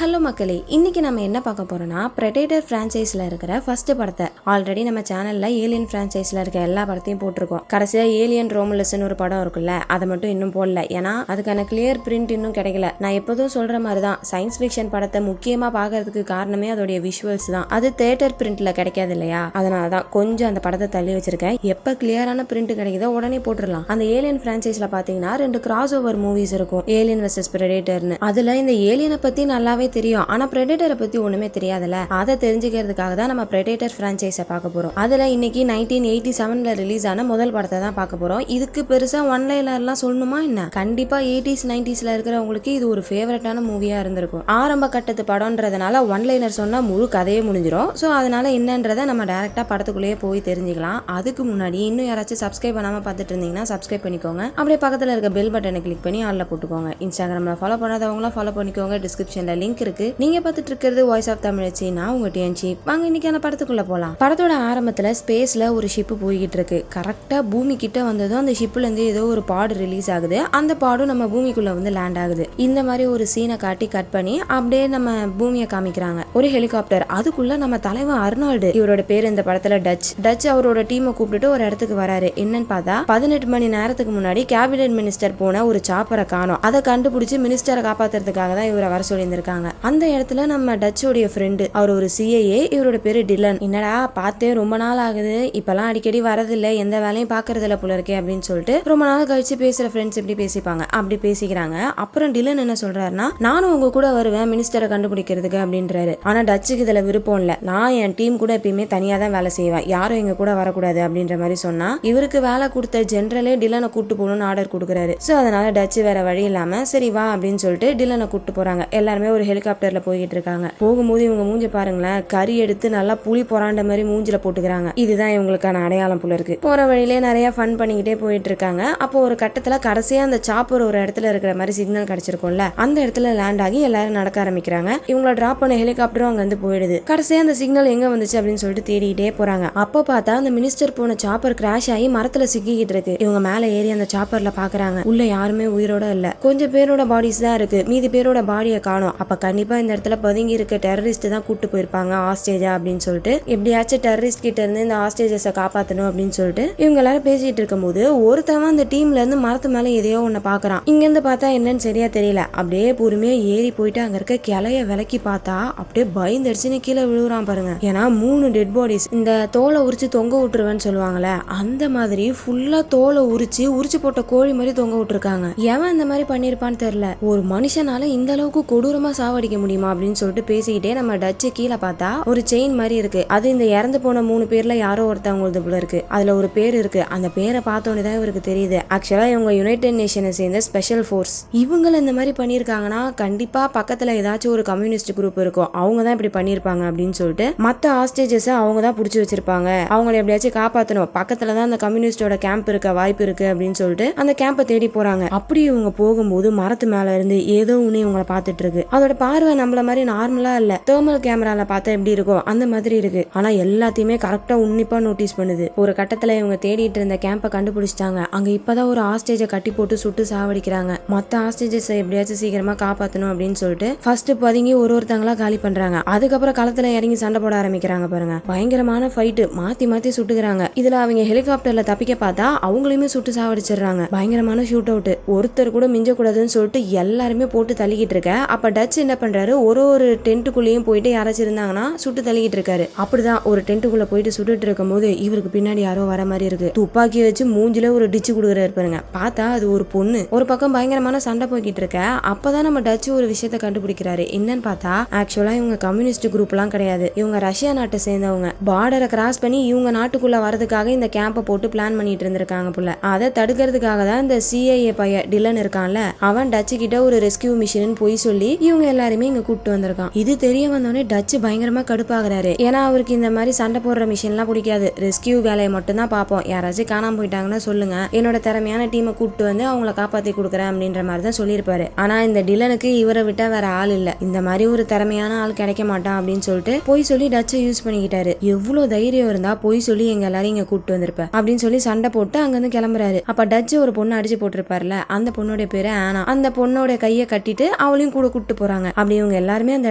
Hello மக்களே, இன்னைக்கு நம்ம என்ன பார்க்க போறோம்னா பிரெடேட்டர் பிரான்சைஸ்ல இருக்கிற ஃபர்ஸ்ட் படத்தை. ஆல்ரெடி நம்ம சேனல்ல ஏலியன் பிரான்சைஸ்ல இருக்க எல்லா படத்தையும் போட்டிருக்கோம். கடைசியா ஏலியன் ரோமுலஸ்னு ஒரு படம் இருக்குல்ல, அதை மட்டும் இன்னும் போடல. ஏன்னா அதுக்கான கிளியர் பிரிண்ட் இன்னும் கிடைக்கல. நான் எப்போதும் சொல்ற மாதிரி தான், சயின்ஸ் ஃபிக்ஷன் படத்தை முக்கியமா பார்க்கறதுக்கு காரணமே அதோடைய விஷுவல்ஸ் தான். அது தியேட்டர் பிரிண்ட்ல கிடைக்காது இல்லையா, அதனாலதான் கொஞ்சம் அந்த படத்தை தள்ளி வச்சிருக்கேன். எப்ப கிளியரான பிரிண்ட் கிடைக்குதோ உடனே போட்டுடலாம். அந்த ஏலியன் பிரான்சைஸ்ல பாத்தீங்கன்னா 2 கிராஸ் ஓவர் மூவிஸ் இருக்கும், ஏலியன் வெர்சஸ் பிரெடேட்டர்னு. அதுல இந்த ஏலியனை பத்தி நல்லாவே தெரியும், ஆனா பிரெடேட்டரை பத்தி ஒண்ணுமே தெரியாதுல. அதை தெரிஞ்சுக்கிறதுக்காக தான் நம்ம பிரெடேட்டர் பிரான்சைஸை பார்க்க போறோம். அதுல இன்னைக்கு 1987ல ரிலீஸ் ஆன முதல் படத்தை தான் பார்க்க போறோம். இதுக்கு பெருசா ஒன்லைனர்லாம் சொல்லணுமா என்ன? கண்டிப்பா 80s 90sல இருக்கிறவங்களுக்கு இது ஒரு ஃபேவரட்டான மூவியா இருந்திருக்கும். ஆரம்ப கட்டத்து படம்ன்றதுனால ஒன்லைனர் சொன்னா முழு கதையே முடிஞ்சிடும். ஸோ அதனால என்னன்றதை நம்ம டைரக்டா படத்துக்குள்ளேயே போய் தெரிஞ்சுக்கலாம். அதுக்கு முன்னாடி இன்னும் யாராச்சும் சப்ஸ்கிரைப் பண்ணாம பார்த்துட்டு இருந்தீங்கன்னா சப்ஸ்கிரைப் பண்ணிக்கோங்க. அப்படியே பக்கத்துல இருக்க பெல் பட்டனை கிளிக் பண்ணி ஆல்ல போட்டுக்கோங்க. இன்ஸ்டாகிராம்ல ஃபாலோ பண்ணாதவங்களும் ஃபாலோ பண்ணிக்கோங்க. டிஸ்கிரிப்ஷன்ல லிங்க் இருக்கு. நீங்க பார்த்துட்டு இருக்கிறது வாய்ஸ் ஆஃப் தமிழச்சி. நான் உங்க டிஎன்சி. வாங்க இன்னைக்கான படத்துக்குள்ள போலாம். படத்தோட ஆரம்பத்துல ஸ்பேஸ்ல ஒரு ஷிப் போய்கிட்டு இருக்கு. கரெக்டா பூமி கிட்ட வந்ததும் அந்த ஷிப்ல இருந்து ஏதோ ஒரு பாடு ரிலீஸ் ஆகுது. அந்த பாடும் நம்ம பூமிக்குள்ள வந்து லேண்ட் ஆகுது. இந்த மாதிரி ஒரு சீனை காட்டி கட் பண்ணி அப்படியே நம்ம பூமியை காமிக்கிறாங்க. ஒரு ஹெலிகாப்டர், அதுக்குள்ள நம்ம தலைவன் அர்னால்டு, இவரோட பேர் இந்த படத்துல டச் அவரோட டீமை கூப்பிட்டுட்டு ஒரு இடத்துக்கு வராரு. என்னன்னு பார்த்தா 18 மணி நேரத்துக்கு முன்னாடி கேபினெட் மினிஸ்டர் போன ஒரு சாப்பரை காணோம். அதை கண்டுபிடிச்சு மினிஸ்டரை காப்பாத்துறதுக்காக தான் இவரை வர சொல்லியிருந்திருக்காங்க. அந்த இடத்துல நம்ம டச்சோடைய ஃப்ரெண்டு, அவர் ஒரு சிஐஏ, இவரோட பேரு டிலன். என்னடா பார்த்தே ரொம்ப நாள் ஆகுது, இப்பெல்லாம் அடிக்கடி வரதில்ல, எந்த வேலையும் பாக்குறதில்ல போல இருக்கே அப்படின்னு சொல்லிட்டு ரொம்ப நாள் கழிச்சு பேசுற ஃப்ரெண்ட்ஸ் எப்படி பேசிப்பாங்க அப்படி பேசிக்கிறாங்க. அப்புறம் டிலன் என்ன சொல்றாருன்னா, நானும் உங்க கூட வருவேன் மினிஸ்டரை கண்டுபிடிக்கிறதுக்கு அப்படின்றாரு. ஆனா டச்சுக்கு இதுல விருப்பம் இல்ல. நான் என் டீம் கூட எப்பயுமே தனியா தான் வேலை செய்வேன், யாரும் எங்க கூட வரக்கூடாது அப்படின்ற மாதிரி சொன்னா, இவருக்கு வேலை கொடுத்த ஜெனரலே டிலனை கூட்டு போகணும்னு ஆர்டர் கொடுக்குறாரு. சோ அதனால டச்சு வேற வழி இல்லாம சரி வா அப்படின்னு சொல்லிட்டு டிலனை கூட்டு போறாங்க. எல்லாருமே ஒரு ஹெலிகாப்டர்ல போய்கிட்டு இருக்காங்க. போகும்போது இவங்க மூஞ்சி பாருங்களேன், கறி எடுத்து நல்லா புளி பொறாண்ட மாதிரி மூஞ்சில போட்டுக்கிறாங்க. இதுதான் இவங்களுக்கான அடையாளம் போல இருக்கு. போற வழியிலே நிறைய ஃபன் பண்ணிக்கிட்டே போயிட்டு இருக்காங்க. அப்போ ஒரு கட்டத்துல கடைசியா அந்த சாப்பர் ஒரு இடத்துல இருக்கிற மாதிரி சிக்னல் கிடைச்சிருக்கும்ல, அந்த இடத்துல லேண்ட் ஆகி எல்லாரும் நடக்க ஆரம்பிக்கிறாங்க. இவங்களை டிராப் பண்ண ஹெலிகாப்டரும் அங்க வந்து போயிடுது. கடைசியா அந்த சிக்னல் எங்க வந்துச்சு அப்படின்னு சொல்லிட்டு தேடிட்டே போறாங்க. அப்போ பார்த்தா அந்த மினிஸ்டர் போன சாப்பர் கிராஷ் ஆகி மரத்துல சிக்கிக்கிட்டு இருக்கு. இவங்க மேல ஏறி அந்த சாப்பர்ல பாக்குறாங்க, உள்ள யாருமே உயிரோட இல்ல, கொஞ்சம் பேரோட பாடிஸ் தான் இருக்கு, மீதி பேரோட பாடியை காணோம். அப்ப கண்டிப்பா இந்த இடத்துல பதுங்கி இருக்க டெரரிஸ்ட் தான் கூட்டு போயிருப்பாங்க ஹாஸ்டேஜா அப்படின்னு சொல்லிட்டு, எப்படியாச்சும் டெரரிஸ்ட் கிட்ட இருந்து இந்த ஹாஸ்டேஜஸை காப்பாத்தணும் அப்படின்னு சொல்லிட்டு இவங்க எல்லாரும் பேசிட்டு இருக்கும் போது ஒருத்தவன் அந்த டீம்ல இருந்து மரத்து மேல எதையோ ஒண்ணு பாக்குறான். இங்க இருந்து பார்த்தா என்னன்னு சரியா தெரியல. அப்படியே பொறுமையா ஏறி போயிட்டு அங்க இருக்க கிளைய விலக்கி பார்த்தா அப்படியே பயந்துடுச்சுன்னு கீழே விழுகுறான் பாருங்க. ஏன்னா 3 டெட் பாடிஸ், இந்த தோலை உரிச்சு தொங்க விட்டுருவேன்னு சொல்லுவாங்கல்ல, அந்த மாதிரி ஃபுல்லா தோலை உரிச்சு போட்ட கோழி மாதிரி தொங்க விட்டுருக்காங்க. எவன் இந்த மாதிரி பண்ணிருப்பான்னு தெரியல. ஒரு மனுஷனால இந்த அளவுக்கு கொடூரமா சாவடிக்க முடியுமா அப்படின்னு சொல்லிட்டு பேசிக்கிட்டே நம்ம டச்சு கீழே பார்த்தா ஒரு செயின் மாதிரி இருக்கு. அது இந்த இறந்து போன 3 பேர்ல யாரோ ஒருத்தவங்களுக்கு போல இருக்கு. அதுல ஒரு பேர் இருக்கு. அந்த பேரை பார்த்தோன்னே தான் இவருக்கு தெரியுது, ஆக்சுவலா இவங்க யுனைடெட் நேஷனை சேர்ந்த ஸ்பெஷல் ஃபோர்ஸ். இவங்க இந்த மாதிரி பண்ணிருக்காங்கன்னா கண்டிப்பா பக்கத்துல ஏதாச்சும் ஒரு கம்யூனிஸ்ட் குரூப் இருக்கும், அவங்க தான் இப்படி பண்ணிருப்பாங்க அப்படின்னு சொல்லிட்டு மத்த ஹாஸ்டேஜஸ் அவங்க தான் புடிச்சு வச்சிருப்பாங்க, அவங்களை எப்படியாச்சும் காப்பாத்தணும், பக்கத்துல தான் அந்த கம்யூனிஸ்டோட கேம்ப் இருக்க வாய்ப்பு இருக்கு அப்படின்னு சொல்லிட்டு அந்த கேம்பை தேடி போறாங்க. அப்படி இவங்க போகும்போது மரத்து மேல இருந்து ஏதோ ஒண்ணு இவங்களை பார்த்துட்டு இருக்கு. அதோட பார்வை நம்மள மாதிரி நார்மலா இல்ல, தெர்மல் கேமரால பார்த்தா எப்படி இருக்கும் அந்த மாதிரி இருக்கு. ஆனா எல்லாத்தையுமே கரெக்டா உன்னிப்பா நோட்டீஸ் பண்ணுது. ஒரு கட்டத்துல இவங்க தேடிட்டு இருந்த கேம்பை கண்டுபிடிச்சிட்டாங்க. அங்க இப்பதான் ஒரு ஹாஸ்டேஜை கட்டி போட்டு சுட்டு சாவடிக்கிறாங்க. மத்த ஹாஸ்டேஜஸ் எப்படியாச்சும் சீக்கிரமா காப்பாத்தணும் அப்படின்னு சொல்லிட்டு ஃபர்ஸ்ட் பதுங்கி ஒருத்தங்களா காலி பண்றாங்க. அதுக்கப்புறம் களத்துல இறங்கி சண்டை போட ஆரம்பிக்கிறாங்க பாருங்க. பயங்கரமான ஃபைட், மாத்தி சுட்டுக்கிறாங்க. இதுல அவங்க ஹெலிகாப்டர்ல தப்பிக்க பார்த்தா அவங்களையுமே சுட்டு சாவடிச்சிடுறாங்க. பயங்கரமான ஷூட் அவுட், ஒருத்தர் கூட மிஞ்ச கூடாதுன்னு சொல்லிட்டு எல்லாருமே போட்டு தள்ளிக்கிட்டு இருக்க. அப்ப டச் என்ன பண்றாரு, ஒரு டென்ட்டுக்குள்ளேயும் போயிட்டு யாராச்சும் இருந்தாங்கன்னா சுட்டு தள்ளிக்கிட்டு இருக்காரு. அப்படிதான் ஒரு டென்ட்டுக்குள்ள போயிட்டு சுட்டுட்டு இருக்கும் போது இவருக்கு பின்னாடி யாரோ வர மாதிரி இருக்கு. துப்பாக்கி வச்சு மூஞ்சில ஒரு டிச்சு கொடுக்குறாரு பாருங்க. பார்த்தா அது ஒரு பொண்ணு. ஒரு பக்கம் பயங்கரமான சண்டை போய்கிட்டு இருக்க. அப்பதான் நம்ம டச் ஒரு விஷயத்த கண்டுபிடிக்கிறாரு. என்னன்னு பார்த்தா ஆக்சுவலா இவங்க கம்யூனிஸ்ட் குரூப் எல்லாம் கிடையாது, இவங்க ரஷ்யா நாட்டை சேர்ந்தவங்க. பார்டரை கிராஸ் பண்ணி இவங்க நாட்டுக்குள்ள வரதுக்காக இந்த கேம்பை போட்டு பிளான் பண்ணிட்டு இருந்திருக்காங்க போல. அதை தடுக்கிறதுக்காக தான் இந்த சிஐஏ பையன் டிலன் இருக்கான்ல, அவன் டச்சு கிட்ட ஒரு ரெஸ்கியூ மிஷின் போய் சொல்லி இவங்க எல்லாருமே இங்க கூப்பிட்டு வந்திருக்கான். இது தெரிய வந்தோடனே டச்சு பயங்கரமா கடுப்பாகிறாரு. ஏன்னா அவருக்கு இந்த மாதிரி சண்டை போடுற மிஷின் எல்லாம் பிடிக்காது, ரெஸ்கியூ வேலையை மட்டும் தான் பார்ப்போம், யாராச்சும் காணாம போயிட்டாங்கன்னா சொல்லுங்க, என்னோட திறமையான டீமை கூப்பிட்டு வந்து அவங்கள காப்பாத்தி கொடுக்குறேன் அப்படின்ற மாதிரி தான் சொல்லியிருப்பாரு. ஆனா இந்த டிலனுக்கு இவரை விட்டா வேற ஆள் இல்ல, இந்த மாதிரி ஒரு திறமையான ஆள் கிடைக்க மாட்டான் அப்படின்னு சொல்லிட்டு போய் சொல்லி டச்சை யூஸ் பண்ணிக்கிட்டாரு. எவ்வளவு தைரியம் இருந்தா போய் சொல்லி எங்க எல்லாரும் இங்க கூப்பிட்டு வந்திருப்ப அப்படின்னு சொல்லி சண்டை போட்டு அங்க இருந்து கிளம்புறாரு. அப்ப டச்சு ஒரு பொண்ணு அடிச்சு போட்டிருப்பாருல, அந்த பொண்ணோட பேரு ஆனா. அந்த பொண்ணோட கையை கட்டிட்டு அவளையும் கூட கூப்பிட்டு போறாங்க. அப்படி இவங்க எல்லாருமே அந்த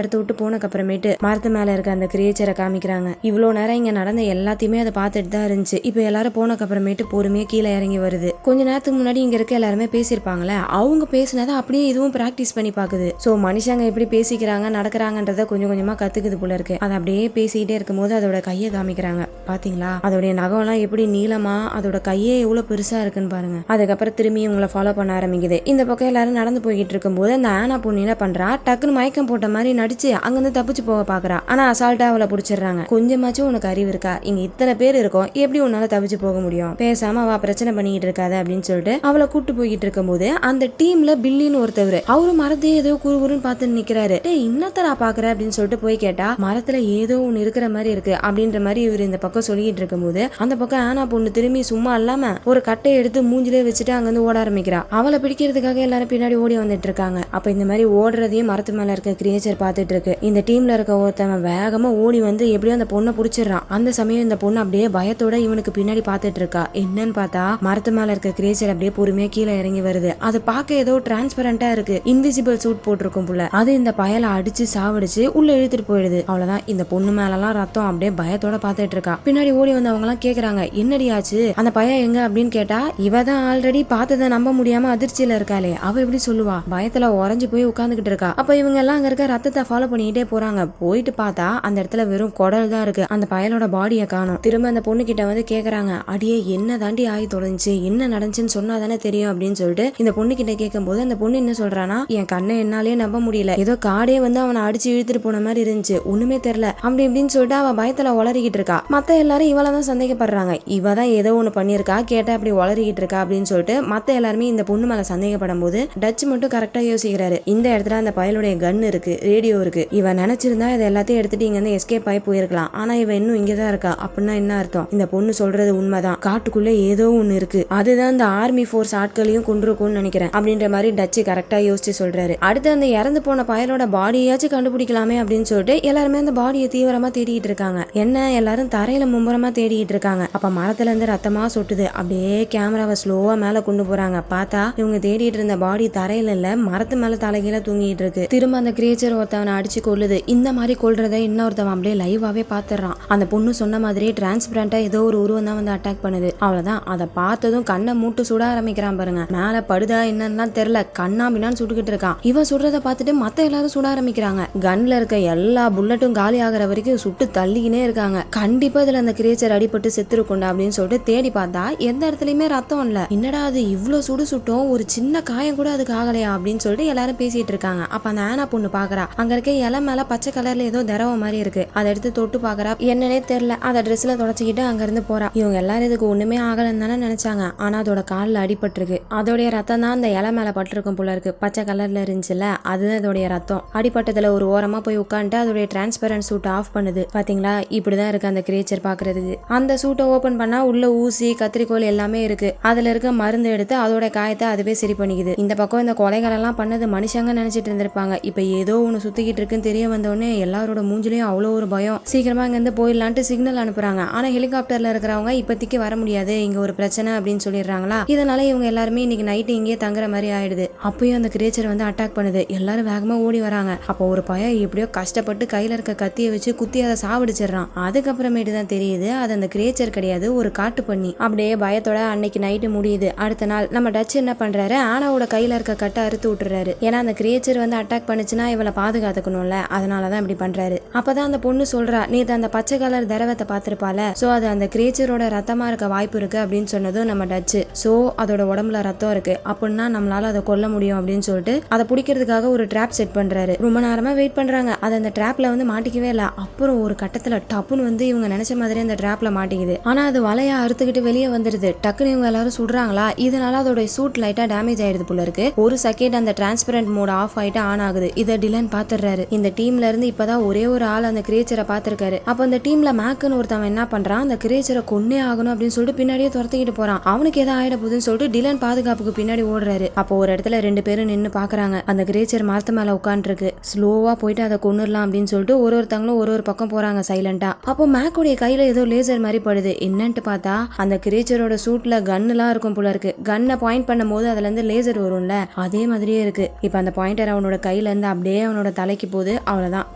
இடத்த விட்டு போனக்கு அப்புறமேட்டு மரத்து மேல இருக்க அந்த கிரியேச்சரை காமிக்கிறாங்க. இவ்வளவு நேரம் இங்க நடந்த எல்லாத்தையுமே அதை பார்த்துட்டு தான் இருந்துச்சு. இப்ப எல்லாரும் போனக்கு அப்புறமேட்டு பொறுமையா கீழே இறங்கி வருது. கொஞ்ச நேரத்துக்கு முன்னாடி இங்க இருக்க எல்லாருமே பேசியிருப்பாங்களே, அவங்க பேசினதை அப்படியே இதுவும் பிராக்டிஸ் பண்ணி பாக்குது. சோ மனுஷங்க எப்படி பேசிக்கிறாங்க நடக்கிறாங்கன்றத கொஞ்சம் கொஞ்சமா கத்துக்குது போல இருக்கு. அதை அப்படியே பேசிக்கிட்டே இருக்கும்போது அதோட கையை காமிக்கிறாங்க. பாத்தீங்களா அதோடைய நகம் எல்லாம் எப்படி நீளமா, அதோட கையே எவ்வளவு பெருசா இருக்குன்னு பாருங்க. அதுக்கப்புறம் திரும்பி இவங்களை ஃபாலோ பண்ண ஆரம்பிக்குது. இந்த பக்கம் எல்லாரும் நடந்து போய்கிட்டு இருக்கும்போது அந்த ஆனா பொண்ணு என்ன பண்றா, டக்குன்னு மயக்கம் போட்ட மாதிரி நடிச்சு அங்கிருந்து தப்பிச்சு போக பாக்குறா. ஆனா அசால்ட்டா அவளை பிடிச்சிடுறாங்க. கொஞ்சமாச்சும் உனக்கு அறிவு இருக்கா, இங்க இத்தனை பேர் இருக்கோம், எப்படி உன்னால தப்பிச்சு போக முடியும், பேசாம அவ பிரச்சனை பண்ணிட்டு இருக்காத அப்படின்னு சொல்லிட்டு அவளை கூட்டு போய்கிட்டு இருக்கும்போது அந்த டீம்ல பில்லின்னு ஒருத்தவர் அவரு மரத்தையே ஏதோ குறுகுறுன்னு பார்த்து நிக்கிறாரு. இன்னத்தரா பாக்குற அப்படின்னு சொல்லிட்டு போய் கேட்டா, மரத்துல ஏதோ ஒண்ணு இருக்கிற மாதிரி இருக்கு அப்படின்ற மாதிரி இவர் இந்த பக்கம் சொல்லிட்டு இருக்கும்போது அந்த பக்கம் ஆனா பொண்ணு திரும்பி சும்மா இல்லாம ஒரு கட்டையை எடுத்து மூஞ்சிலே வச்சுட்டு அங்க வந்து ஓட ஆரம்பிக்கிறா. அவளை பிடிக்கிறதுக்காக எல்லாரும் பின்னாடி ஓடி வந்துட்டு இருக்காங்க. அப்ப இந்த மாதிரி ஓடுறதையும் மரத்து மேல இருக்க கிரியேச்சர் பார்த்துட்டு இருக்கு. இந்த டீம்ல இருக்க ஒருத்தவன் வேகமா ஓடி வந்து எப்படியோ அந்த பொண்ணை பிடிச்சிடறான். அந்த சமயம் இந்த பொண்ணு அப்படியே பயத்தோட இவனுக்கு பின்னாடி பார்த்துட்டு இருக்கா. என்னன்னு பார்த்தா மரத்து மேல இருக்க கிரியேச்சர் அப்படியே பொறுமையா கீழே இறங்கி வருது. அது பார்க்க ஏதோ டிரான்ஸ்பரண்டா இருக்கு, இன்விசிபிள் சூட் போட்டிருக்கும் போல. அது இந்த பயலை அடிச்சு சாவடிச்சு உள்ள இழுத்துட்டு போயிடுது. அவ்வளவுதான். இந்த பொண்ணு மேலலாம் ரத்தம். அப்படியே பயத்தோட பார்த்துட்டு இருக்கா. பின்னாடி ஓடி வந்தவங்க எல்லாம் கேக்குறாங்க, என்னடி ஆச்சு, அந்த பையன் எங்க அப்படின்னு கேட்டா, இவ தான் ஆல்ரெடி பார்த்ததை நம்ப முடியாம அதிர்ச்சியில இருக்காளே, அவ எப்படி சொல்லுவா, பயத்துல உறைஞ்சு போய் உட்காந்துக்கிட்டு இருக்கா. அப்ப இவங்க எல்லாம் அங்க இருக்க ரத்தத்தை ஃபாலோ பண்ணிக்கிட்டே போறாங்க. போயிட்டு பார்த்தா அந்த இடத்துல வெறும் குடல் தான் இருக்கு, அந்த பயலோட பாடியை காணும். திரும்ப அந்த பொண்ணு கிட்ட வந்து கேக்குறாங்க, அடியே என்ன தாண்டி ஆகி தொலைஞ்சு, என்ன நடந்துச்சுன்னு சொன்னா தானே தெரியும் அப்படின்னு சொல்லிட்டு இந்த பொண்ணு கிட்ட கேட்கும் போது அந்த பொண்ணு என்ன சொல்றானா, என் கண்ணை என்னாலே நம்ப முடியல, ஏதோ காடே வந்து அவனை அடிச்சு இழுத்துட்டு போன மாதிரி இருந்துச்சு, ஒண்ணுமே தெரியல அப்படி இப்படின்னு சொல்லிட்டு அவ பயத்துல உளறிக்கிட்டு இருக்கா. மத்த எல்லாரும் இவளதான் சந்தேகப்படுறாங்க, இவ தான் ஏதோ ஒண்ணு பண்ணிருக்கா, கேட்டா அப்படி உளறிக்கிட்டு இருக்கா அப்படின்னு சொல்லிட்டு மத்த எல்லாருமே இந்த பொண்ணு மேல சந்தேகப்படும் போது டச் மட்டும் கரெக்டா யோசிக்கிறாரு. இந்த இடத்துல அந்த பயலுடைய கன் இருக்கு, ரேடியோ இருக்கு, இவ நினைச்சிருந்தா இதை எல்லாத்தையும் எடுத்துட்டு இங்க இருந்து எஸ்கேப் ஆகி போயிருக்கலாம். ஆனா இவ இன்னும் இங்கதான் இருக்கா. அப்படின்னா என்ன அர்த்தம், இந்த பொண்ணு சொல்றது உண்மைதான், காட்டுக்குள்ள ஏதோ ஒண்ணு இருக்கு, அதுதான் இந்த ஆர்மி போர்ஸ் ஆட்களையும் கொண்டிருக்கும்னு நினைக்கிறேன் அப்படின்ற மாதிரி டச் கரெக்டா யோசிச்சு சொல்றாரு. அடுத்து அந்த இறந்து போன பயலோட பாடியாச்சும் கண்டுபிடிக்கலாமே அப்படின்னு சொல்லிட்டு எல்லாருமே அந்த பாடியை தீவிரமா தேடிட்டு இருக்காங்க. என்ன எல்லாரும் தரையில மும்பரமா தேடிட்டு இருக்காங்க. அப்ப மரத்துல இருந்து ரத்தமா சொட்டுது. அப்படியே கேமராவை ஸ்லோவா மேல கொண்டு போறாங்க. பார்த்தா இவங்க தேடிட்டு இருந்த பாடி தரையில இல்ல, மரத்து மேல தலைகீழ தூங்கிட்டு இருக்கு. திரும்ப அந்த கிரியேச்சர் ஒருத்தவனை அடிச்சு கொள்ளுது. இந்த மாதிரி கொள்றத இன்னொருத்தவன் அப்படியே லைவாவே பாத்துறான். அந்த பொண்ணு சொன்ன மாதிரியே டிரான்ஸ்பரண்டா ஏதோ ஒரு உருவம் தான் வந்து அட்டாக் பண்ணுது. அவ்வளவுதான். அதை பார்த்ததும் கண்ணை மூட்டு சுட ஆரம்பிக்கிறான் பாருங்க. மேல படுதா என்னன்னு தெரியல, கண்ணா பின்னான்னு சுட்டுக்கிட்டு இருக்கான். இவன் சுடுறத பார்த்துட்டு மத்த எல்லாரும் சுட ஆரம்பிக்கிறாங்க. கன்ல இருக்க எல்லா புல்லட்டும் காலி ஆகிற வரைக்கும் சுட்டு தள்ளிக்கினே இருக்காங்க. கண்டிப்பா இதுல அந்த கிரியேச்சர் அடிபட்டு செத்துருக்குண்டா அப்படின்னு சொல்லிட்டு தேடி பார்த்தா எந்த இடத்துலயுமே ரத்தம் இல்ல. என்னடா அது இவ்வளவு சுட்டும் ஒரு சின்ன காயம் கூட அதுக்கு ஆகலையா அப்படின்னு சொல்லிட்டு எல்லாரும் பேசிட்டு இருக்காங்க. அப்ப அந்த ஆனா பொண்ணு பாக்குறா, அங்க இருக்க இலை மேல பச்சை கலர்ல ஏதோ திரவம் மாதிரி இருக்கு. அதை எடுத்து தொட்டு பாக்குறா, என்னன்னே தெரியல. அதை ட்ரெஸ்ல தொடச்சிக்கிட்டு அங்க இருந்து போறா. இவங்க எல்லாரும் இதுக்கு ஒண்ணுமே ஆகலன்னு தானே நினைச்சாங்க. ஆனா அதோட காலில் அடிபட்டிருக்கு. அதோடைய ரத்தம் தான் அந்த இலை மேல பட்டிருக்கும் போல இருக்கு. பச்சை கலர்ல இருந்துச்சுல, அதுதான் இதோடைய ரத்தம். அடிப்பட்டதுல ஒரு ஓரமா போய் உட்காந்துட்டு அதோடைய டிரான்ஸ்பரண்ட் சூட் ஆஃப் பண்ணுது. பாத்தீங்களா, இப்படிதான் இருக்கு அந்த கிரியேச்சர் பாக்குறதுக்கு. அந்த சூட்டை ஓபன் பண்ணா உள்ள ஊசி கத்திரிக்கோல் எல்லாமே இருக்கு. அதுல இருக்க மருந்து எடுத்து அதோட காயத்தை அதுவே சரி பண்ணிக்குது. இந்த பக்கம் இந்த கொலைகள் எல்லாம் பண்ணது மனுஷங்க நினைச்சிட்டு இருந்திருப்பாங்க. இப்ப ஏதோ ஒண்ணு சுத்திக்கிட்டு இருக்குன்னு தெரிய வந்தோடனே எல்லாரோட மூஞ்சிலையும் அவ்வளோ ஒரு பயம். சீக்கிரமா இங்க இருந்து போயிடலான்ட்டு சிக்னல் அனுப்புறாங்க. ஆனா ஹெலிகாப்டர்ல இருக்கிறவங்க இப்போதைக்கு வர முடியாது, இங்க ஒரு பிரச்சனை அப்படின்னு சொல்லிடுறாங்களா. இதனால இவங்க எல்லாருமே இன்னைக்கு நைட்டு இங்கே தங்குற மாதிரி ஆயிடுது. அப்பயும் அந்த கிரியேச்சர் வந்து அட்டாக் பண்ணுது. எல்லாரும் வேகமா ஓடி வராங்க. அப்போ ஒரு பையன் எப்படியோ கஷ்டப்பட்டு கையில இருக்க கத்தியை வச்சு குத்தி அதை சாவடிச்சிடறான். அதுக்கப்புறமேட்டு தான் தெரியுது அது அந்த கிரியேச்சர் கிடையாது, ஒரு காட்டு பண்ணி. அப்படியே பயத்தோட அன்னைக்கு நைட்டு முடியுது. அடுத்த நாள் நம்ம டச் என்ன பண்றாரு, ஆனாவோட கையில இருக்க கட்டை அறுத்து விட்டுறாரு. ஏன்னா அந்த கிரியேச்சர் வந்து அட்டாக் பண்ணுச்சுன்னா இவளை பாதுகாத்துக்கணும்ல, அதனாலதான் இப்படி பண்றாரு. அப்பதான் அந்த பொண்ணு சொல்றா, நேத்து அந்த பச்சை கலர் திரவத்தை பார்த்திருப்பால, சோ அது அந்த கிரியேச்சரோட ரத்தமா இருக்க வாய்ப்பு இருக்கு அப்படின்னு சொன்னதும் நம்ம டச். சோ அதோட உடம்புல ரத்தம் இருக்கு அப்படின்னா நம்மளால அதை கொல்ல முடியும் அப்படின்னு சொல்லிட்டு அதை பிடிக்கிறதுக்காக ஒரு ட்ராப் செட் பண்றாரு. ரொம்ப நேரமா வெயிட் பண்றாங்க. அது அந்த ட்ராப்ல வந்து மாட்டிக்கவே இல்ல. அப்புறம் ஒரு கட்டத்துல டப்புன்னு வந்து இவங்க நினைச்ச மாதிரி அந்த ட்ராப்ல மாட்டிக்குது. ஆனா அது வலையா அறுத்துக்கிட்டு வெளியே வந்துருது. டக்குன்னு இவங்க எல்லாரும் சுடுறாங்களா, இதனால அதோட சூட் லைட்டா டேமேஜ் ஆயிடுது போல இருக்கு. ஒரு செகண்ட் அந்த டிரான்ஸ்பரண்ட் மோட் ஆஃப் ஆயிட்டு ஆன் ஆகுது. இதை டிலன் பாத்துறாரு. இந்த டீம்ல இருந்து இப்பதான் ஒரே ஒரு ஆள் அந்த கிரியேச்சரை பாத்துருக்காரு. அப்ப அந்த டீம்ல மேக்குன்னு ஒருத்தவன் என்ன பண்றான், அந்த கிரியேச்சரை கொன்னே ஆகணும் அப்படின்னு சொல்லிட்டு பின்னாடியே துரத்திக்கிட்டு போறான். அவனுக்கு ஏதாவது ஆயிட போகுதுன்னு சொல்லிட்டு டிலன் பாதுகாப்புக்கு பின்னாடி ஓடுறாரு. அப்போ ஒரு இடத்துல ரெண்டு பேரும் நின்னு பாக்குறாங்க. அந்த கிரியேச்சர் மரத்து மேல உட்காந்துருக்கு. ஸ்லோவா போயிட்டு அதை கொன்னுடலாம் அப்படின்னு சொல்லிட்டு ஒருத்தங்களும் ஒரு பக்கம் போறாங்க சைலண்டா. அப்போ மேக்கோடைய கையில ஏதோ லேசர் மாதிரி படுது. என்னன்ட்டு பார்த்தா அந்த கிரியேச்சரோட சூட்ல கன்னுலாம் இருக்கும் போல இருக்கு. கன்னை பாயிண்ட் பண்ணும் போது அதுல இருந்து லேசர் வரும்ல, அதே மாதிரியே இருக்கு. இப்ப அந்த பாயிண்டர் அவனோட கையில சவுண்ட்ல இருந்து அப்படியே அவனோட தலைக்கு போகுது. அவ்வளவுதான்,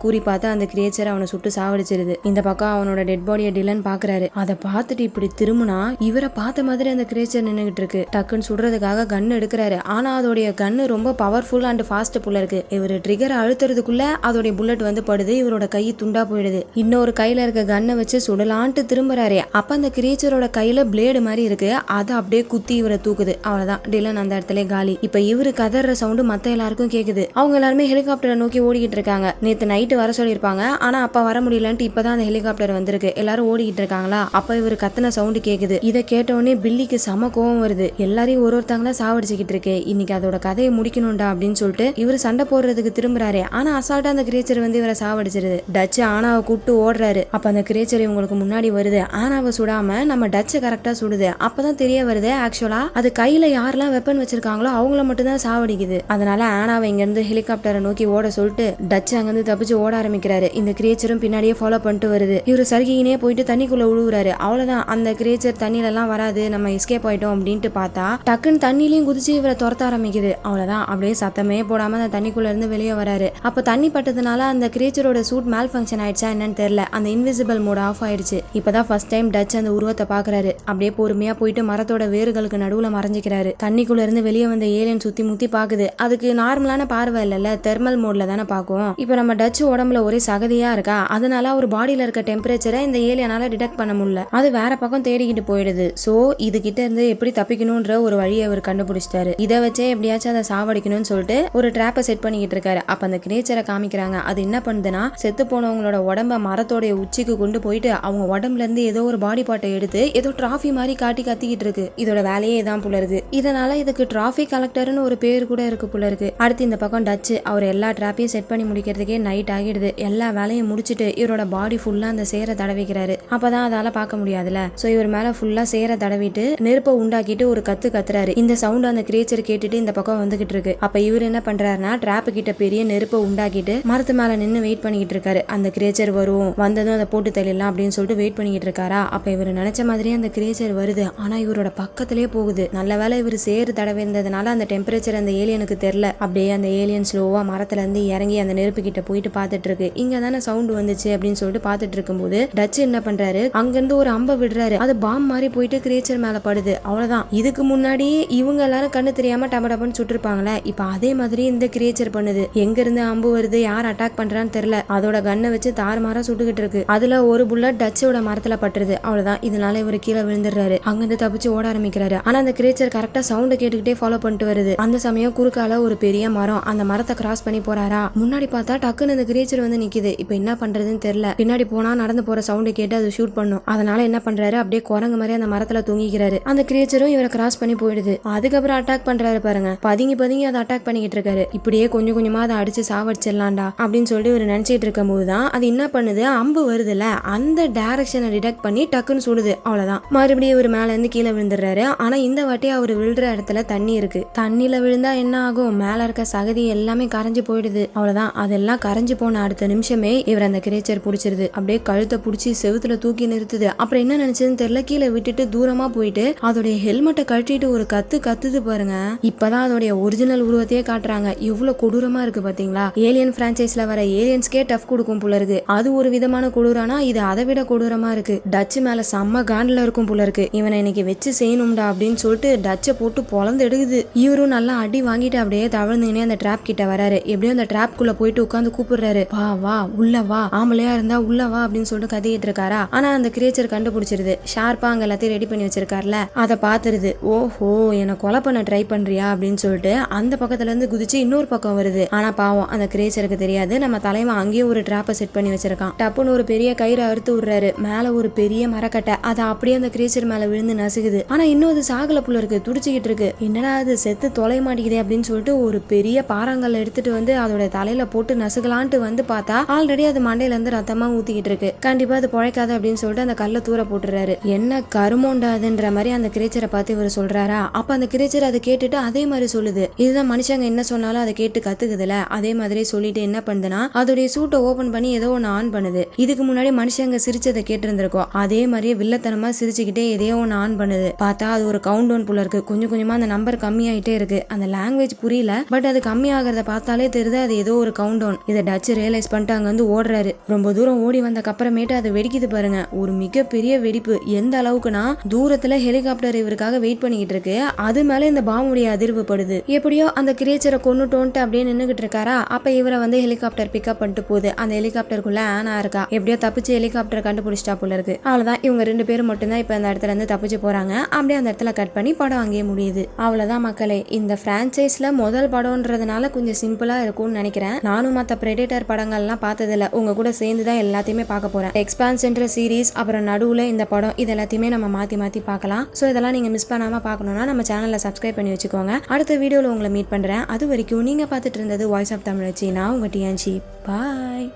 குறி பார்த்து அந்த கிரியேச்சர் அவனை சுட்டு சாவடிச்சிருது. இந்த பக்கம் அவனோட டெட் பாடியை டிலன் பாக்குறாரு. அதை பார்த்துட்டு இப்படி திரும்பினா இவரை பார்த்த மாதிரி அந்த கிரியேச்சர் நின்னுகிட்டு இருக்கு. டக்குன்னு சுடுறதுக்காக கன் எடுக்கிறாரு. ஆனா அதோடைய கன்னு ரொம்ப பவர்ஃபுல் அண்ட் ஃபாஸ்ட் புள்ள இருக்கு. இவர் ட்ரிகர் அழுத்துறதுக்குள்ள அதோடைய புல்லட் வந்து படுது. இவரோட கை துண்டா போயிடுது. இன்னொரு கையில இருக்க கன்னை வச்சு சுடலான்ட்டு திரும்புறாரு. அப்ப அந்த கிரியேச்சரோட கையில பிளேடு மாதிரி இருக்கு. அதை அப்படியே குத்தி இவரை தூக்குது. அவ்வளவுதான், டிலன் அந்த இடத்துல காலி. இப்ப இவரு கதற சவுண்டு மத்த எல்லாருக்கும் கேக்குது. அவங்க எல்லாருமே ஹெலிகாப்டரை நோக்கி ஓடிக்கிட்டு இருக்காங்க. நேத்து நைட்டு வர சொல்லிருப்பாங்க, ஆனா அப்ப வர முடியலன்ட்டு இப்பதான் அந்த ஹெலிகாப்டர் வந்திருக்கு. எல்லாரும் ஓடிக்கிட்டு இருக்காங்களா, அப்ப இவரு கத்துன சவுண்டு கேக்குது. இதை கேட்ட உடனே பில்லிக்கு செம கோவம் வருது. எல்லாரையும் ஒருத்தங்களா சாவடிச்சுக்கிட்டு இருக்கு, இன்னைக்கு அதோட கதையை முடிக்கணும்டா அப்படின்னு சொல்லிட்டு இவரு சண்டை போடுறதுக்கு திரும்புறாரு. ஆனா அசால்ட்டா அந்த கிரியேச்சர் வந்து இவரை சாவடிச்சிருது. டச் ஆனாவை கூப்பிட்டு ஓடுறாரு. அப்ப அந்த கிரியேச்சர் இவங்களுக்கு முன்னாடி வருது. ஆனாவை சுடாம நம்ம டச் கரெக்டா சுடுது. அப்பதான் தெரிய வருது ஆக்சுவலா அது கையில யாரெல்லாம் வெப்பன் வச்சிருக்காங்களோ அவங்கள மட்டும் தான் சாவடிக்குது. அதனால ஆனாவை இங்க இருந்து ஹெலிகாப்டரை நோக்கி ஓட சொல்லிட்டு டச் அங்கிருந்து தப்பிச்சு ஓட ஆரம்பிக்கிறாரு. இந்த கிரியேச்சரும் பின்னாடியே ஃபாலோ பண்ணிட்டு வருது. இவரு சருகினே போயிட்டு தண்ணிக்குள்ள உழுவுறாரு. அவ்வளவுதான், அந்த கிரியேச்சர் தண்ணியில எல்லாம் வராது, நம்ம எஸ்கேப் ஆயிட்டோம் அப்படின்ட்டு பார்த்தா டக்குன்னு தண்ணிலையும் குதிச்சு இவரை துரத்த ஆரம்பிக்குது. அவ்வளவுதான், அப்படியே சத்தமே போடாம அந்த தண்ணிக்குள்ள இருந்து வெளியே வராரு. அப்ப தண்ணி பட்டதுனால அந்த கிரியேச்சரோட சூட் மேல் ஃபங்க்ஷன் ஆயிடுச்சா என்னன்னு தெரியல. அந்த இன்விசிபிள் மோட் ஆஃப் ஆயிடுச்சு. இப்பதான் ஃபர்ஸ்ட் டைம் டச் அந்த உருவத்தை பாக்குறாரு. அப்படியே பொறுமையா போயிட்டு மரத்தோட வேர்களுக்கு நடுவுல மறைஞ்சிக்கிறாரு. தண்ணிக்குள்ள இருந்து வெளியே வந்த ஏலியன் சுத்தி முத்தி பாக்குது. அதுக்கு நார்மலான பார்வை இல்ல, தெர்மல் மோட்ல தானே பாக்கும். இப்ப நம்ம டச் உடம்புல ஒரே சகதியா இருக்கா, அதனால ஒரு பாடியில இருக்க டெம்பரேச்சரை இந்த ஏலியனால டிடெக்ட் பண்ண முடியல. அது வேற பக்கம் தேடிக்கிட்டு போயிடுது. சோ இது கிட்ட இருந்து எப்படி தப்பிக்கணும்ன்ற ஒரு வழியை அவர் கண்டுபிடிச்சிட்டாரு. இதை வச்சே எப்படியாச்சும் அதை சாவடிக்கணும்னு சொல்லிட்டு ஒரு ட்ராப்பை செட் பண்ணிக்கிட்டு இருக்காரு. அப்ப அந்த கிரியேச்சரை காமிக்கிறாங்க. அது என்ன பண்ணுதுன்னா, செத்து போனவங்களோட உடம்ப மரத்தோட உச்சிக்கு கொண்டு போயிட்டு அவங்க உடம்புல இருந்து ஏதோ ஒரு பாடி பார்ட்டை எடுத்து ஏதோ டிராஃபி மாதிரி காட்டி கத்திக்கிட்டு இருக்கு. இதோட வேலையே இதான் புள்ள இருக்கு. இதனால இதுக்கு டிராஃபி கலெக்டர்னு ஒரு பேர் கூட இருக்கு புள்ள இருக்கு. அடுத்து இந்த பக்கம் டச் அவர் எல்லா டிராப்பையும் செட் பண்ணி முடிக்கிறதுக்கே நைட் ஆகிடுது. எல்லா வேலையும் முடிச்சுட்டு இவரோட பாடி ஃபுல்லா அந்த சேரை தடவிக்கிறாரு. அப்பதான் அதால பார்க்க முடியாதுல. சோ இவர் மேல ஃபுல்லா சேரை தடவிட்டு நெருப்பை உண்டாக்கிட்டு ஒரு கத்துறாரு. இந்த சவுண்ட் அந்த கிரியேச்சர் கேட்டுட்டு இந்த பக்கம் வந்துகிட்டு இருக்கு. அப்ப இவர் என்ன பண்றாருன்னா, டிராப் கிட்ட பெரிய நெருப்பை உண்டாக்கிட்டு மரத்து மேல நின்னு வெயிட் பண்ணிக்கிட்டு இருக்காரு. அந்த கிரியேச்சர் வரும், வந்ததும் அதை போட்டு தள்ளிடலாம் அப்படின்னு சொல்லிட்டு வெயிட் பண்ணிக்கிட்டு இருக்காரா. அப்ப இவர் நினைச்ச மாதிரியே அந்த கிரியேச்சர் வருது. ஆனா இவரோட பக்கத்திலே போகுது. நல்ல வேலை இவர் சேறு தடவி இருந்ததுனால அந்த டெம்பரேச்சர் அந்த ஏலியனுக்கு தெரியல. அப்படியே அந்த ஏலியன் ஸ்லோவா மரத்துல இருந்து இறங்கி அந்த நெருப்பு கிட்ட போயிட்டு பாத்துட்டு இருக்கு. இங்க தானே சவுண்ட் வந்துச்சு அப்படின்னு சொல்லிட்டு பாத்துட்டு இருக்கும்போது டச் என்ன பண்றாரு, அங்கிருந்து ஒரு அம்பை விடுறாரு. அது பாம் மாதிரி போயிட்டு கிரியேச்சர் மேல படுது. அவ்வளவுதான், இதுக்கு முன்னாடி இவங்க எல்லாரும் கண்ணு தெரியாம டபடபன்னு சுட்டிருப்பாங்களே, இப்ப அதே மாதிரி இந்த கிரியேச்சர் பண்ணுது. எங்க இருந்து அம்பு வருது, யார் அட்டாக் பண்றான்னு தெரியல. அதோட கண்ணை வச்சு தாறுமாறா சுட்டுக்கிட்டு இருக்கு. அதுல ஒரு புல்லட் டச்சோட மரத்துல பட்டுருது. அவ்வளவுதான், இதனால இவர் கீழே விழுந்துடுறாரு. அங்கிருந்து தப்பிச்சு ஓட ஆரம்பிக்கிறாரு. ஆனா அந்த கிரியேச்சர் கரெக்டா சவுண்ட் கேட்டுக்கிட்டே ஃபாலோ பண்ணிட்டு வருது. அந்த சமயம் குறுக்கால ஒரு பெரிய மரம், அந்த மரத்தை கிராஸ் பண்ணி போறாரா. முன்னாடி பார்த்தா டக்குன்னு அந்த கிரியேச்சர் வந்து நிக்குது. இப்ப என்ன பண்றதுன்னு தெரியல. பின்னாடி போனா நடந்து போற சவுண்ட் கேட்டு அது ஷூட் பண்ணும். அதனால என்ன பண்றாரு, அப்படியே குரங்கு மாதிரி அந்த மரத்துல தூங்கிக்கிறாரு. அந்த கிரியேச்சரும் இவரை கிராஸ் பண்ணி போயிடுது. அதுக்கப்புறம் அட்டாக் பண்றாரு பாருங்க. பதுங்கி பதுங்கி அதை அட்டாக் பண்ணிக்கிட்டு இருக்காரு. இப்படியே கொஞ்சம் கொஞ்சமா அதை அடிச்சு சாவடிச்சிடலாம்டா அப்படின்னு சொல்லிட்டு இவர் நினைச்சிட்டு இருக்கும் போதுதான் அது என்ன பண்ணுது, அம்பு வருதுல, அந்த டைரக்ஷனை டிடெக்ட் பண்ணி டக்குன்னு சுடுது. அவ்வளவுதான், மறுபடியும் இவர் மேல இருந்து கீழே விழுந்துடுறாரு. ஆனா இந்த வாட்டி அவர் விழுற இடத்துல தண்ணி இருக்கு. தண்ணியில விழுந்தா என்ன ஆகும், மேல இருக்க சகதி எல்லாமே கரைஞ்சு போயிடுது. அவ்வளவுதான், அதெல்லாம் கரைஞ்சு போன அடுத்த நிமிஷமே இவர் அந்த கிரியேச்சர் புடிச்சிருது. அப்படியே கழுத்தை புடிச்சு செவுத்துல தூக்கி நிறுத்துது. அப்புறம் என்ன நினைச்சதுன்னு தெரியல, கீழே விட்டுட்டு தூரமா போயிட்டு அதோடைய ஹெல்மெட்டை கட்டிட்டு ஒரு கத்துது பாருங்க. இப்பதான் அதோடைய ஒரிஜினல் உருவத்தையே காட்டுறாங்க. எவ்வளவு கொடூரமா இருக்கு பாத்தீங்களா. ஏலியன் பிரான்சைஸ்ல வர ஏலியன்ஸ்கே டஃப் கொடுக்கும் போல இருக்கு. அது ஒரு விதமான கொடூரனா, இது அதை விட கொடூரமா இருக்கு. டச் மேல செம்ம காண்டில் இருக்கும் போல இருக்கு. இவனை இன்னைக்கு வச்சு செய்யணும்டா அப்படின்னு சொல்லிட்டு டச்சை போட்டு பொழந்து எடுக்குது. இவரும் நல்லா அடி வாங்கிட்டு அப்படியே தவழ்ந்துனே அந்த ட்ராப் கிட்ட வராரு. எப்படியும் அந்த ட்ராப் குள்ள போயிட்டு உட்காந்து கூப்பிடுறாரு, வா வா உள்ள வா, ஆம்பளையா இருந்தா உள்ள வா அப்படின்னு சொல்லிட்டு கத்திட்டு இருக்காரா. ஆனா அந்த கிரியேச்சர் கண்டுபிடிச்சிருது. ஷார்ப்பா அங்க எல்லாத்தையும் ரெடி பண்ணி வச்சிருக்காருல, அதை பாத்துருது. ஓஹோ, என்ன கொலை பண்ண ட்ரை பண்றியா அப்படின்னு சொல்லிட்டு அந்த பக்கத்துல இருந்து குதிச்சு இன்னொரு பக்கம் வருது. ஆனா பாவம் அந்த கிரியேச்சருக்கு தெரியாது, நம்ம தலைவன் அங்கேயே ஒரு டிராப்பை செட் பண்ணி வச்சிருக்கான். டப்புன்னு ஒரு பெரிய கயிறு அறுத்து விடுறாரு. மேல ஒரு பெரிய மரக்கட்டை, அதை அப்படியே அந்த கிரியேச்சர் மேல விழுந்து நசுகுது. ஆனா இன்னும் அது சாகல புள்ள இருக்கு, துடிச்சுக்கிட்டு இருக்கு. என்னடா அது செத்து தொலை மாட்டேங்குதே அப்படின்னு சொல்லிட்டு ஒரு பெரிய பாறாங்கல்ல எடுத்துட்டு வந்து அதோட தலையில போட்டு நசுகலான்ட்டு வந்து பார்த்தா ஆல்ரெடி அது மண்டையில இருந்து ரத்தமா ஊத்திக்கிட்டு இருக்கு. கண்டிப்பா அது பொழைக்காது அப்படின்னு சொல்லிட்டு அந்த கல்ல தூர போட்டுறாரு. என்ன கருமோண்டாதுன்ற மாதிரி அந்த கிரியேச்சரை பார்த்து இவர் சொல்றாரா. அப்ப அந்த கிரியேச்சர் அதை கேட்டுட்டு அதே மாதிரி சொல்லுது. இதுதான் மனுஷங்க என்ன சொன்னாலும் அதை கேட்டு கத்துக்குதுல, அதே மாதிரி சொல்லிட்டு என்ன பண்ணுதுன்னா அதோடைய சூட்டை ஓபன் பண்ணி ஏதோ ஒன்னு ஆன் பண்ணுது. இதுக்கு முன்னாடி மனுஷங்க சிரிச்சதை கேட்டு இருந்திருக்கோம். அதே மாதிரியே வில்லத்தனமா சிரிச்சுக்கிட்டே எதையோ ஒன்னு ஆன் பண்ணுது. பார்த்தா அது ஒரு கவுண்ட் டவுன் புள்ள இருக்கு. கொஞ்சம் கொஞ்சமா அந்த நம்பர் கம்மியாயிட்டே இருக்கு. அந்த லாங்குவேஜ் புரியல, பட் அது கம்மி ஆகிறத பார்த்த பார்த்தாலே தெரியுது அது ஏதோ ஒரு கவுண்ட் டவுன். இதை டச் ரியலைஸ் பண்ணிட்டு அங்க வந்து ஓடுறாரு. ரொம்ப தூரம் ஓடி வந்தக்கு அப்புறமேட்டு அது வெடிக்குது பாருங்க. ஒரு மிகப்பெரிய வெடிப்பு. எந்த அளவுக்குனா தூரத்துல ஹெலிகாப்டர் இவருக்காக வெயிட் பண்ணிக்கிட்டு இருக்கு. அது மேல இந்த பாம்புடைய அதிர்வு படுது. எப்படியோ அந்த கிரியேச்சரை கொன்னுட்டோன்ட்டு அப்படியே நின்னுகிட்டு இருக்காரா. அப்ப இவரை வந்து ஹெலிகாப்டர் பிக்கப் பண்ணிட்டு போகுது. அந்த ஹெலிகாப்டருக்குள்ள ஆனா இருக்கா. எப்படியோ தப்பிச்சு ஹெலிகாப்டர் கண்டுபிடிச்சிட்டா போல இருக்கு. அவ்வளவுதான், இவங்க 2 பேரும் மட்டும்தான் இப்ப இந்த இடத்துல இருந்து தப்பிச்சு போறாங்க. அப்படியே அந்த இடத்துல கட் பண்ணி படம் அங்கேயே முடியுது. அவ்வளவுதான் மக்களே. இந்த பிரான்சைஸ்ல முதல் படம்ன்றதுனால கொஞ்சம் சிம்பிளா இருக்கும்னு நினைக்கிறேன். நானும் மற்ற பிரெடேட்டர் படங்கள்லாம் பார்த்ததில்ல. உங்க கூட சேர்ந்து தான் எல்லாத்தையுமே பார்க்க போறேன். எக்ஸ்பான்ஸ்ன்ற சீரீஸ், அப்புறம் நடுவுல இந்த படம், இது எல்லாத்தையுமே நம்ம மாத்தி மாத்தி பார்க்கலாம். ஸோ இதெல்லாம் நீங்க மிஸ் பண்ணாம பார்க்கணும்னா நம்ம சேனலை சப்ஸ்கிரைப் பண்ணி வச்சுக்கோங்க. அடுத்த வீடியோல உங்களை மீட் பண்றேன். அது வரைக்கும் நீங்க பார்த்துட்டு இருந்தது வாய்ஸ் ஆஃப் தமிழச்சி. நான் உங்க டிஎன்சி. பாய்.